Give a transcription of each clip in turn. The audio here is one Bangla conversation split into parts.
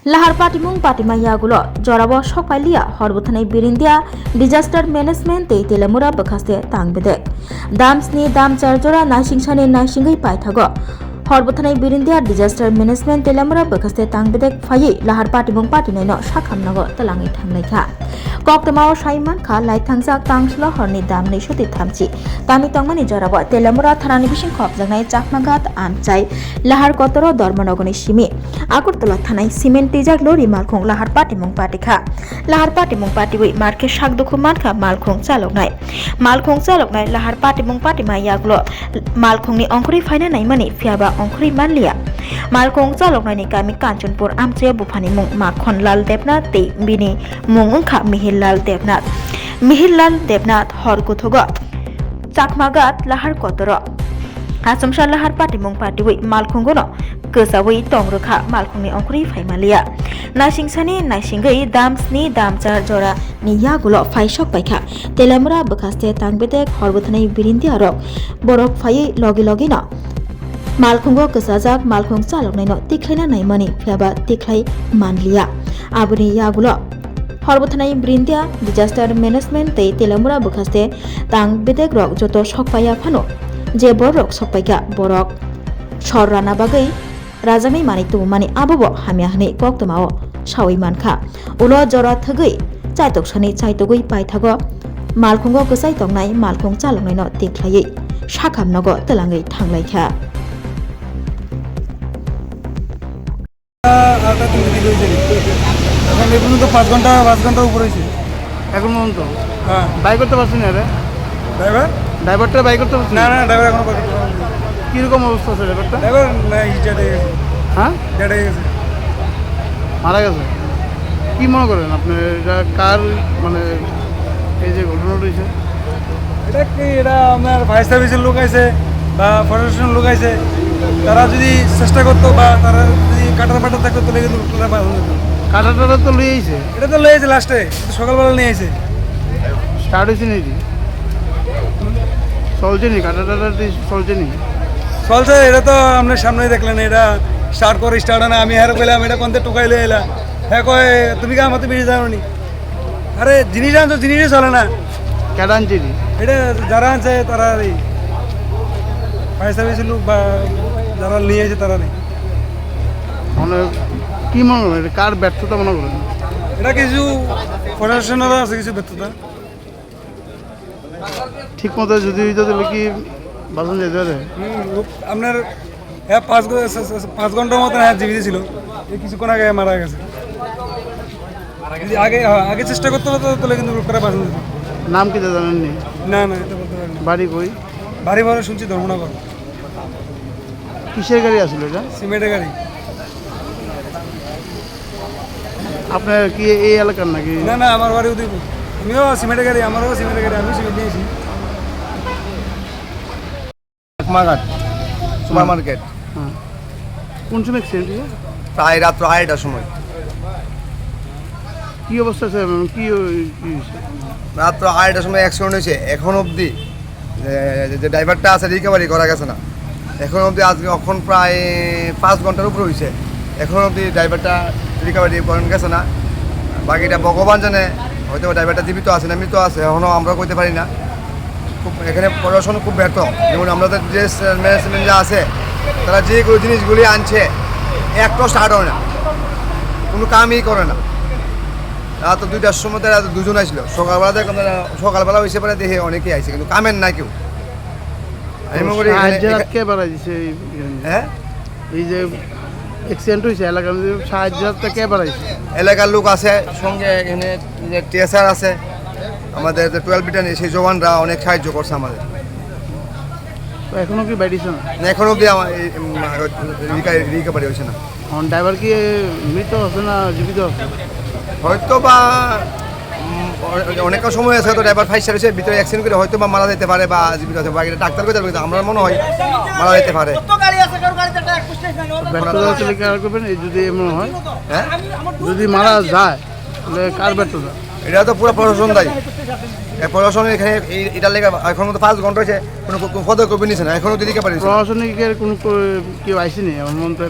Lahar Patimung Patimayagulo, Jorabo Shokailia, Horbutanai Birindia, Disaster Management, Telemura Bakaste, Tangbedek. Damsni Dam Charjora, Nashingshan Nashingi Paitago. Horbutanai Birindia, Disaster Management, Telemura Bakaste, Tangbedek, Faye, Lahar Patimung Patinano, Shakamnago, Talangi Tamleka. Koktamao Shaiman Ka, Laitangzak Tangslo, Horni Dam Nishuti Tamchi, Tamitongmani Jorabo, Telemura Tharani Bishin Kop, Zangai Chakmaghat, Amchai, Lahar Kotoro, Dormonogoni Shimi. Akurtola Thanai Cement Tijak Lori Malkhung Lahar Patimung Patkha. Lahar Patimung Patiwi Marke Shakduku Marka Malkhung Chaloknai. Malkhung Chaloknai Lahar Patimung Patimayaglo Malkhung ni Onkuri Faina Naimani Fiaba Onkuri Manlia. Malkhung Chaloknai ni Kami Kanchanpur Amche Bufani Mung Makhon Lal Debnath Te Bini Mungungkha Mihillal Debnath. Mihillal Debnath Horkuthogo Chakmaghat Lahar Kotoro. Asumsha Lahar Patimung Patiwi Malkhungono Kesawi Tongrukha Malkhungni Onkuri Faimalia. Nashingsani Nashingai Damsni Damchar Jora Niyagulo Faishok Paikha. Telemura Bakaste Tangbedek Horbutanai Birindia Rock Borok Fai Logi Logina. Malkhungo Kesajak Malkhung Chaloknaino Tiklaina Naimani Fiaba Tiklai Manlia. Abuni Yagulo Horbutanai Birindia Disaster Management Te Telemura Bakaste Tangbedek Rock Joto Shokpaya Phano. Je borok Shokpaika Borok Shorrana Bagai Rajami Mani Tumani Abobo Hamiahni Koktomao Shawi Manka Ulo Jora Thagui Chaitok Shani Chaitogui Paithago Malkhungo Kusai Tongnai Malkhung Chalongai no Tiklai Shakam Nogo Telangai Tanglaika এখন এই পর্যন্ত 5 ঘন্টা উপরে হয়েছে এখন পর্যন্ত। হ্যাঁ বাই করতে পারছেন না রে ড্রাইভারটা বাই করতে পারছেন না? ড্রাইভার এখনো বাই করতে পারছেন। কীরকম অবস্থা আছে ড্রাইভারটা? ড্রাইভার না হিটারে গেছে। হ্যাঁ হিটারে গেছে, মারা গেছে। কি মনে করেন আপনি এটা কার মানে এই যে ঘটনা রয়েছে এটা কি? এটা আপনার ফায়ার সার্ভিসের লোক আছে বা প্রশাসনের লোক আছে, তারা যদি চেষ্টা করতো বা তারা যদি কাটার থাকতো তাহলে কিন্তু কাটাটা তো লয়ে আইছে। এটা তো লয়ে আইছে লাস্টে, সকালবেলা নিয়ে আইছে। স্টার্ট হয়েছে নাকি? চলছে নি কাটাটা চলছে নি? চলছে। এটা তো আপনার সামনেই দেখলেন, এটা স্টার্ট হয় না। আমি হারে কইলাম এটা কোনতে টুকাই লয়ে এলা, হ্যাঁ কয় তুমি কা আমাকে বেরিয়ে যাও নি। আরে জিনিস আনছো, জিনিসই চলে না। কেডা আনছি এটা? যারা আনছে তারা ফায়ার সার্ভিসের লোক বা যারা নিয়ে আছে তারা নেই। মানে কি মনে করেন কার ব্যর্থতা মনে করেন? এটা কিছু প্রশাসনেরও আছে কিছু ব্যর্থতা। ঠিক মতো যদি কি বাসন যেতে পারে আপনার 5 ঘন্টার মতো জীবিত ছিল, কিছুক্ষণ আগে মারা গেছে। আগে চেষ্টা করতে হতো তাহলে কিন্তু লোকটা বাসন যেত। নাম কি জানেননি? না এটা বলতে পারেন। বাড়ি কই? বাড়ি শুনছি ধর্মনগর। কিসের গাড়ি আসলে এটা? সিমেন্টের গাড়ি। আপনার কি এই এলাকার নাকি? না আমার বাড়ি উদয়পুর। আমিও সিমেন্টের গাড়ি, আমারও সিমেন্টের গাড়ি, আমি সিমেন্ট নিয়েছি। Chakmaghat super market. কোন সময় অ্যাক্সিডেন্ট হয়েছে? প্রায় রাত্র 2:30টার সময়। কি অবস্থা আছে? কি রাত্র 2:30টার সময় অ্যাক্সিডেন্ট হয়েছে। এখন অবধি যে ড্রাইভারটা আছে রিকভারি করা গেছে না। এখন অবধি আজকে এখন প্রায় 5 ঘন্টার উপরে হয়েছে, এখন অবধি ড্রাইভারটা রিকভারি করেন গেছে না। বাকিটা ভগবান জানে, হয়তো ড্রাইভারটা জীবিত আছে না মৃত আছে, এখনও আমরা কইতে পারি না। খুব এখানে প্রশাসন খুব ব্যর্থ। যেমন আমাদের যে ম্যানেজমেন্ট যা আছে তারা যেগুলো জিনিসগুলি আনছে একটাও স্টার্ট হয় না, কোনো কামই করে না। রাত 2টার সময় তারা 2জন আসলো, সকালবেলা হয়েছে পরে দেখে অনেকেই আইছে, কিন্তু কামের না কেউ। আমি মনে করি হ্যাঁ এই যে অ্যাক্সিডেন্ট হয়েছে এলাকার সাহায্যটা কে বাড়াইছে? এলাকার লোক আছে, সঙ্গে এখানে যে টিএসআর আছে, আমাদের যে 12 ব্যাটালিয়ন সেই জওয়ানরা অনেক সাহায্য করছে আমাদের। এখনো কি বাড়িছে না? এখনো অবধি আমার রিকভারি হয়েছে না। ড্রাইভার কি মৃত আছে না জীবিত আছে? হয়তো বা অনেক সময় আছে, হয়তো ড্রাইভার ফায়ার সার্ভিসের ভিতরে অ্যাক্সিডেন্ট করে হয়তো বা মারা যেতে পারে বা জীবিত আছে, বাকিটা ডাক্তার করে যাবে। আমার মনে হয় মারা যেতে পারে। যদি এমন হয়, হ্যাঁ যদি মারা যায় তাহলে কার ব্যর্থতা? এটা তো পুরো প্রশাসন দায়ী। প্রশাসন এখানে এটার লেগে এখন মতো 5 ঘন্টা হয়েছে, কোনো পদক্ষেপ নিচ্ছে না, এখনো দিতে পারি প্রশাসনিকের কোনো কেউ আইসেনি আমার মন তো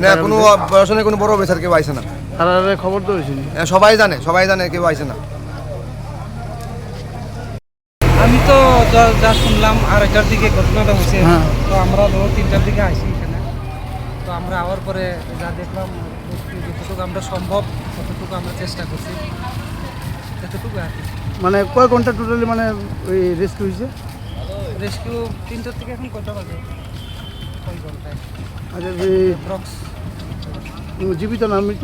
না, কোনো প্রশাসনের কোনো বড় অফিসার কেউ আইসে না। তারা খবর তো হয়েছে সবাই জানে কেউ আইসে না। আমি তো যা শুনলাম 2:30টার দিকে ঘটনাটা হয়েছে, তো আমরা ধরো 3টার দিকে আসি এখানে। তো আমরা আওয়ার পরে যা দেখলাম, যতটুকু আমরা সম্ভব ততটুকু আমরা চেষ্টা করছি, এতটুকু আর কি। মানে কয় ঘন্টা টোটালি মানে ওই রেস্কিউ হয়েছে? রেস্কিউ 3টার থেকে এখন কটা বাজে, কয় ঘন্টায়? আচ্ছা, অ্যাপ্রক্স জীবিত না মৃত?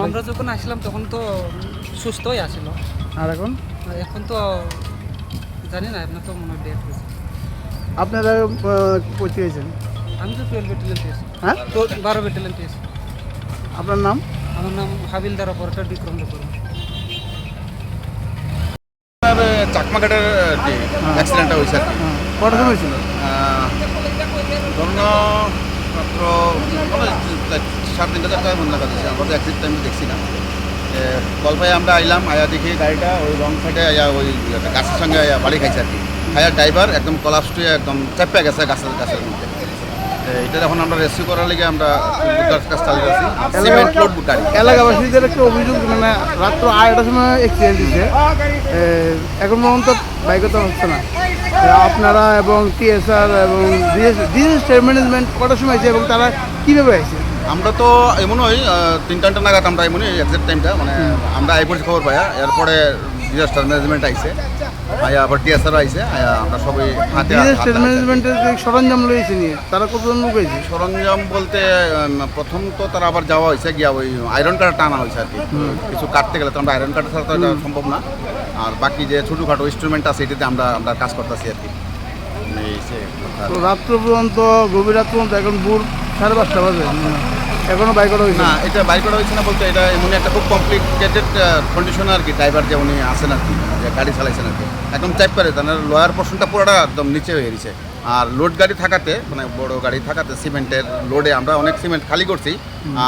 আমরা যখন আসলাম তখন তো সুস্থই আসছিল। আর এখন তো জানি না, আপনার তো মনে হয় ডেট হয়েছে। আপনারা পৌঁছে গেছেন? আমি তো 12 ব্যাটালিয়ন পেয়েছি। হ্যাঁ, 12 ব্যাটালিয়ন পেয়েছি। আপনার নাম? আমার নাম হাবিলদার অপারেটর বিক্রম দেববর্মা। চাকমাঘাটের অ্যাক্সিডেন্টটা হয়েছে আর কি। কটার সময় হয়েছিল? ধরুন মাত্র 3:30 টাকা মনে লাগা দিচ্ছে। আমরা তো অ্যাক্সিডেন্ট টাইম দেখছি না, কল পাই আমরা আইলাম, আয়া দেখি গাড়িটা ওই রং সাইডে আয়া ওই গাছের সঙ্গে আয়া বাড়ি খাইছে আর কি। আয়া ড্রাইভার একদম কলাপস হয়ে একদম চাপে গেছে গাছের মধ্যে। এটা এখন আমরা রেস্কিউ করার লেগে আমরা কাজ চালিয়ে যাচ্ছি। সিমেন্ট লোড গাড়ি। এলাকাবাসীদের একটা অভিযোগ, মানে রাত্র 2:30টার সময় অ্যাক্সিডেন্ট দিচ্ছে, এখন পর্যন্ত বাইকে তো হচ্ছে না। আপনারা এবং টিএসআর এবং ডিজাস্টার ম্যানেজমেন্ট কটার সময় আছে এবং তারা কীভাবে আছে? আমরা তো এমনই 3টা নাগাদ আমরা এমনই এক্সাক্ট টাইমটা মানে আমরা এই পর্যন্ত খবর পাইয়া, এরপরে ডিজাস্টার ম্যানেজমেন্ট আইছে, আয়া আবার টিএসআর আইছে, আয়া আমরা সবাই হাতে ডিজাস্টার ম্যানেজমেন্টের যে সরঞ্জাম রয়েছে নিয়ে তারা কতজন লোক হয়েছে? সরঞ্জাম বলতে প্রথম তো তারা আবার যাওয়া হয়েছে গিয়া ওই আয়রন কাটা টানা হয়েছে আর কি। কিছু কাটতে গেলে তো আমরা আয়রন কাটা ছাড়া তো এটা সম্ভব না। আর বাকি যে ছোটোখাটো ইনস্ট্রুমেন্ট আছে এটাতে আমরা কাজ করতেছি আর কি। তো রাত্র পর্যন্ত, গভীর রাত পর্যন্ত, এখন ভোর 5:30 বাজে, এখনো বাইক করা হয়েছে না। এটা বাইক করা হয়েছে না বলতে এটা এমনি একটা খুব কমপ্লিকেটেড কন্ডিশন আর কি। ড্রাইভার যে উনি আসেন আর কি, যে গাড়ি চালাইছেন আর কি, একদম চাপ করে তার লোয়ার পোর্শনটা পুরোটা একদম নিচে হয়ে গেছে। আর লোড গাড়ি থাকাতে, মানে বড় গাড়ি থাকাতে সিমেন্টের লোডে আমরা অনেক সিমেন্ট খালি করছি,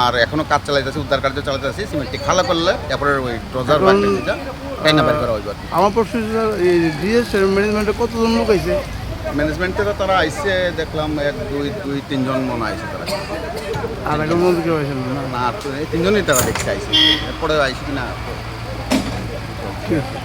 আর এখনো কাজ চালাইতেছি, উদ্ধার কার্য চালাইতেছি। সিমেন্টটি খালা করলে এরপরে ওই ট্রজার টাইনা বের করা হইব। আমার প্রশ্ন ডিজাস্টার ম্যানেজমেন্টে কতজন লোক আছে? ম্যানেজমেন্টেরও তারা আইসে দেখলাম 1, 2, 3জন মনে আইসে তারা। আর এখন পর্যন্ত কেউ আসেন না? না, আর এই 3জনই তারা দেখছে আইসে, এরপরে আইসি কিনা ঠিক আছে।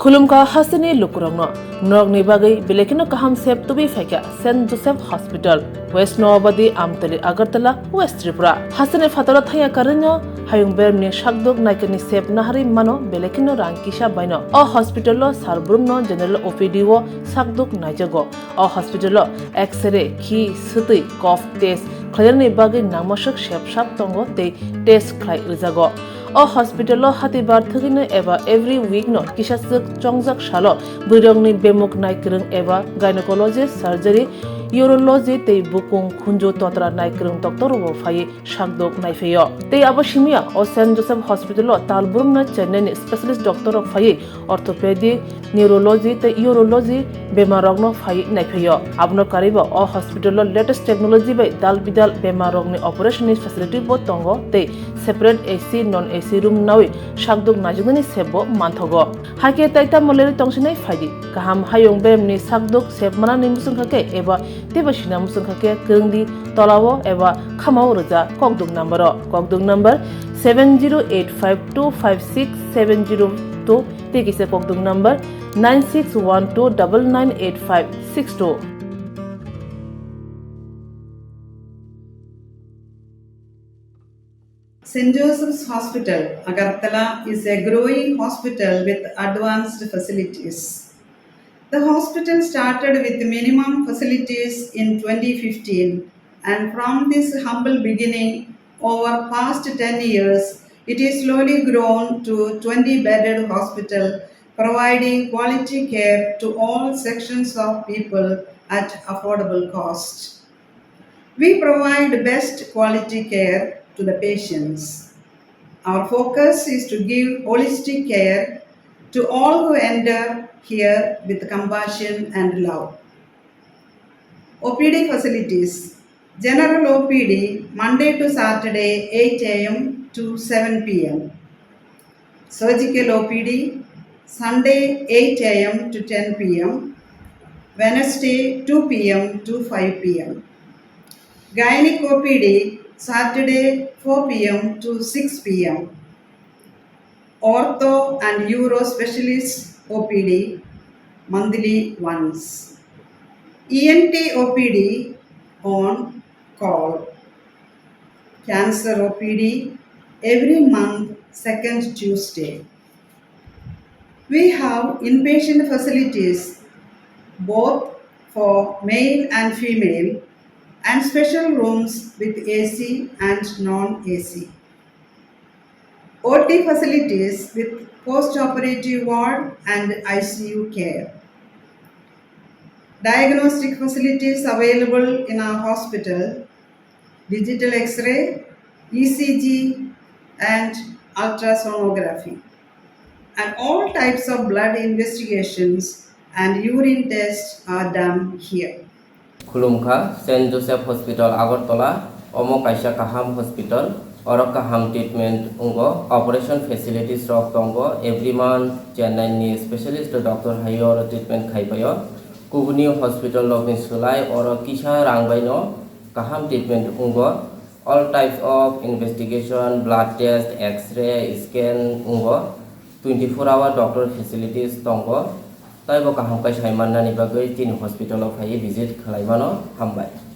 खुलुमका हसनी लुकुरंगनो नरगनि बागै बेलेकिनो काहाम सेब तुबि फाइका saint Joseph hospital west Nawabadi Amtali Agartala west Tripura हसने फातरा थाया करन्यो हायुं बेरमनि शाकदुक नायकनि सेब नाहारि मानो बेलेकिनो रांकिसा बायनो अ हॉस्पिटलो सारब्रुमनो जनरल ओपीडी वो शाकदुक नायजगो अ हॉस्पिटलो एक्सरे खि सुतै कफ टेस्ट खयरनि बागै नामसक सेबसाब तंगो ते टेस्ट खाय रिजागो अ हॉस्पिटल हातिबार थगिनो एबा एवरी वीक नो किसासक चंगजक सालो बुरंगनि बेमुक नायक्रं एबा गायनेकोलॉजिस्ट सर्जरी यूरोलॉजी ते बुकुं खुंजो तोत्रा नायक्रं डॉक्टर वो फाये शाकदोक नायफेयो ते आबशिमिया अ सेंट जोसेफ हॉस्पिटल तालबुरम न चेन्नई स्पेशलिस्ट डॉक्टर फाये ऑर्थोपेडी न्यूरोलॉजी ते यूरोलॉजी बेमारगनो फाये नायफेयो आबनो कारिबो अ हॉस्पिटल लेटेस्ट टेक्नोलॉजी बाय दाल बिदाल बेमारगनि ऑपरेशन फैसिलिटी बो तंगो ते separate AC non AC room नावे शाकदुक नाजुगनि सेबो मानथगो हाके ताइता मलेरि तंसिनै फायदि गाहाम हायुं बेमनि शाकदुक सेबमाना निमुसंखाके एबा तेबसिना मुसंखाके केंगदि तलावो एबा खामाव रजा ककदुक number 7085256702 तेकिसे ककदुक number 9612998562 St. Joseph's Hospital, Agartala is a growing hospital with advanced facilities. The hospital started with minimum facilities in 2015, and from this humble beginning, over past 10 years, it is slowly grown to 20-bedded hospital, providing quality care to all sections of people at affordable cost. We provide best quality care to the patients. Our focus is to give holistic care to all who enter here with compassion and love. OPD facilities. General OPD Monday to Saturday 8 a.m. to 7 p.m. Surgical OPD Sunday 8 a.m. to 10 p.m. Wednesday 2 p.m. to 5 p.m. Gynec OPD Saturday 4 p.m. to 6 p.m. Ortho and Uro Specialist OPD monthly once. ENT OPD on call. Cancer OPD every month, second Tuesday. We have inpatient facilities both for male and female and special rooms with AC and non-AC. OT facilities with post-operative ward and ICU care. Diagnostic facilities available in our hospital, digital X-ray, ECG and ultrasonography. And all types of blood investigations and urine tests are done here. Khulumkha, St. Joseph Hospital, Agartala, Omo Kaisha Kaham Hospital, Oro Kaham Treatment Ungo, Operation Facilities Rock Tongo, every month, Chennai ni specialist Dr. Hayor treatment Kaipayo, Kubuni Hospital Lokin Sulai, Oro Kisha Rangbaino, Kaham Treatment Ungo, all types of investigation, blood test, X-ray, scan Ungo, 24-hour doctor facilities Tongo, Taibo Kaham Kwchai Manna ni bagai tin hospital of Hai visit Kalaimano Hambai.